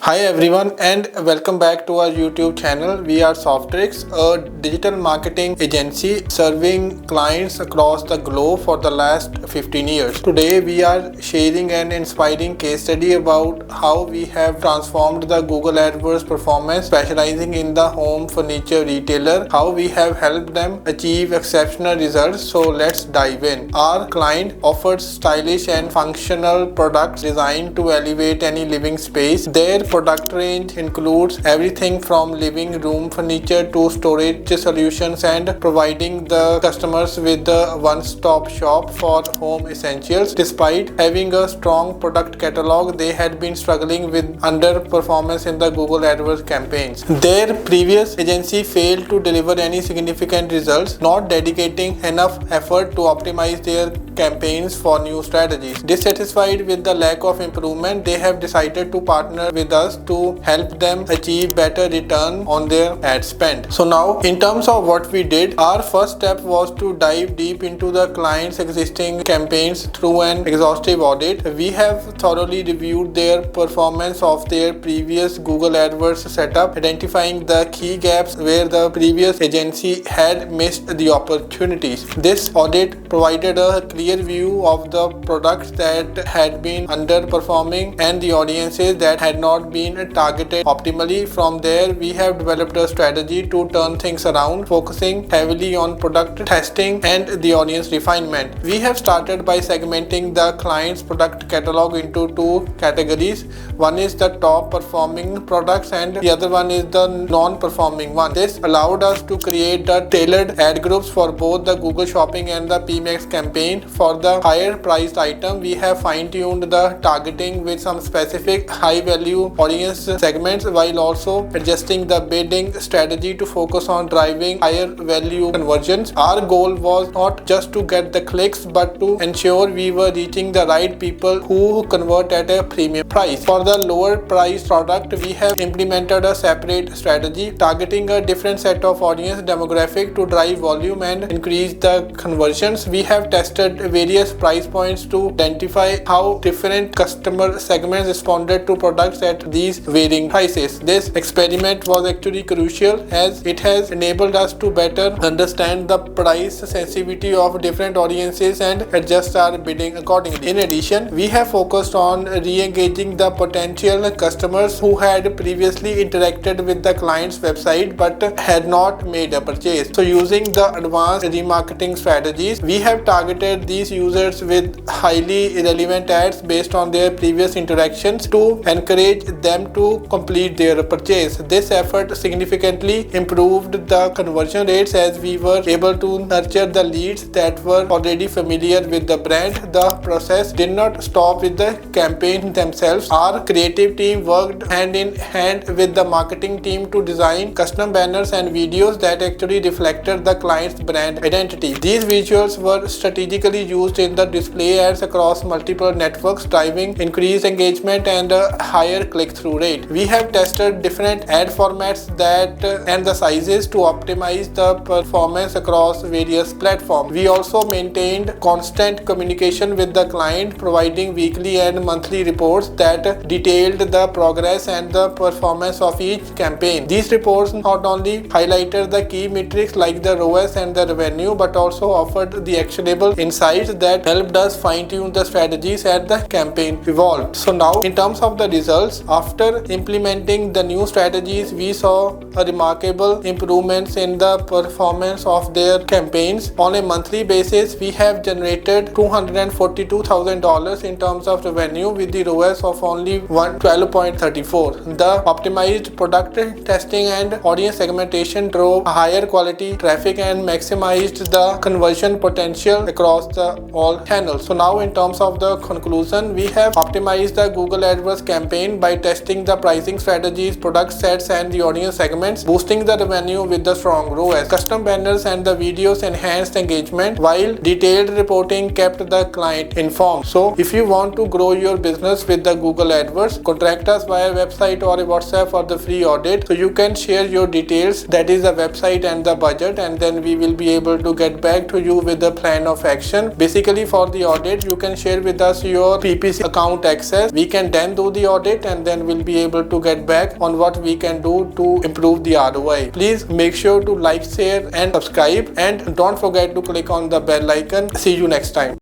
Hi everyone and welcome back to our YouTube channel. We are Softtrix, a digital marketing agency serving clients across the globe for the last 15 years. Today we are sharing an inspiring case study about how we have transformed the Google AdWords performance, specializing in the home furniture retailer, how we have helped them achieve exceptional results. So let's dive in. Our client offers stylish and functional products designed to elevate any living space. Their product range includes everything from living room furniture to storage solutions and providing the customers with a one-stop shop for home essentials. Despite having a strong product catalog, they had been struggling with underperformance in the Google AdWords campaigns. Their previous agency failed to deliver any significant results, not dedicating enough effort to optimize their campaigns for new strategies. Dissatisfied with the lack of improvement, they have decided to partner with us to help them achieve better return on their ad spend. So now, in terms of what we did, our first step was to dive deep into the client's existing campaigns through an exhaustive audit. We have thoroughly reviewed their performance of their previous Google AdWords setup, identifying the key gaps where the previous agency had missed the opportunities. This audit provided a clear view of the products that had been underperforming and the audiences that had not been targeted optimally. From there, we have developed a strategy to turn things around, focusing heavily on product testing and the audience refinement. We have started by segmenting the client's product catalog into two categories. One is the top performing products and the other one is the non-performing one. This allowed us to create the tailored ad groups for both the Google Shopping and the PMax campaign. For the higher priced item, we have fine-tuned the targeting with some specific high-value audience segments while also adjusting the bidding strategy to focus on driving higher value conversions. Our goal was not just to get the clicks but to ensure we were reaching the right people who convert at a premium price. For the lower priced product, we have implemented a separate strategy targeting a different set of audience demographic to drive volume and increase the conversions. We have tested various price points to identify how different customer segments responded to products at these varying prices. This experiment was actually crucial as it has enabled us to better understand the price sensitivity of different audiences and adjust our bidding accordingly. In addition, we have focused on re-engaging the potential customers who had previously interacted with the client's website but had not made a purchase. So using the advanced remarketing strategies, we have targeted these users with highly relevant ads based on their previous interactions to encourage them to complete their purchase. This effort significantly improved the conversion rates as we were able to nurture the leads that were already familiar with the brand. The process did not stop with the campaign themselves. Our creative team worked hand in hand with the marketing team to design custom banners and videos that actually reflected the client's brand identity. These visuals were strategically used in the display ads across multiple networks, driving increased engagement and a higher click-through rate. We have tested different ad formats and the sizes to optimize the performance across various platforms. We also maintained constant communication with the client, providing weekly and monthly reports that detailed the progress and the performance of each campaign. These reports not only highlighted the key metrics like the ROAS and the revenue, but also offered the actionable insights that helped us fine-tune the strategies as the campaign evolved. So now, in terms of the results, after implementing the new strategies, we saw a remarkable improvements in the performance of their campaigns. On a monthly basis, we have generated $242,000 in terms of revenue with the ROAS of only 12.34. The optimized product testing and audience segmentation drove higher quality traffic and maximized the conversion potential across all channels. So now, in terms of the conclusion, we have optimized the Google AdWords campaign by testing the pricing strategies, product sets and the audience segments, boosting the revenue with the strong ROAS. Custom banners and the videos enhanced engagement, while detailed reporting kept the client quite informed. So if you want to grow your business with the Google AdWords, contact us via website or a WhatsApp for the free audit. So you can share your details, that is the website and the budget, and then we will be able to get back to you with a plan of action. Basically, for the audit, you can share with us your PPC account access. We can then do the audit and then we'll be able to get back on what we can do to improve the ROI. Please make sure to like, share and subscribe, and don't forget to click on the bell icon. See you next time.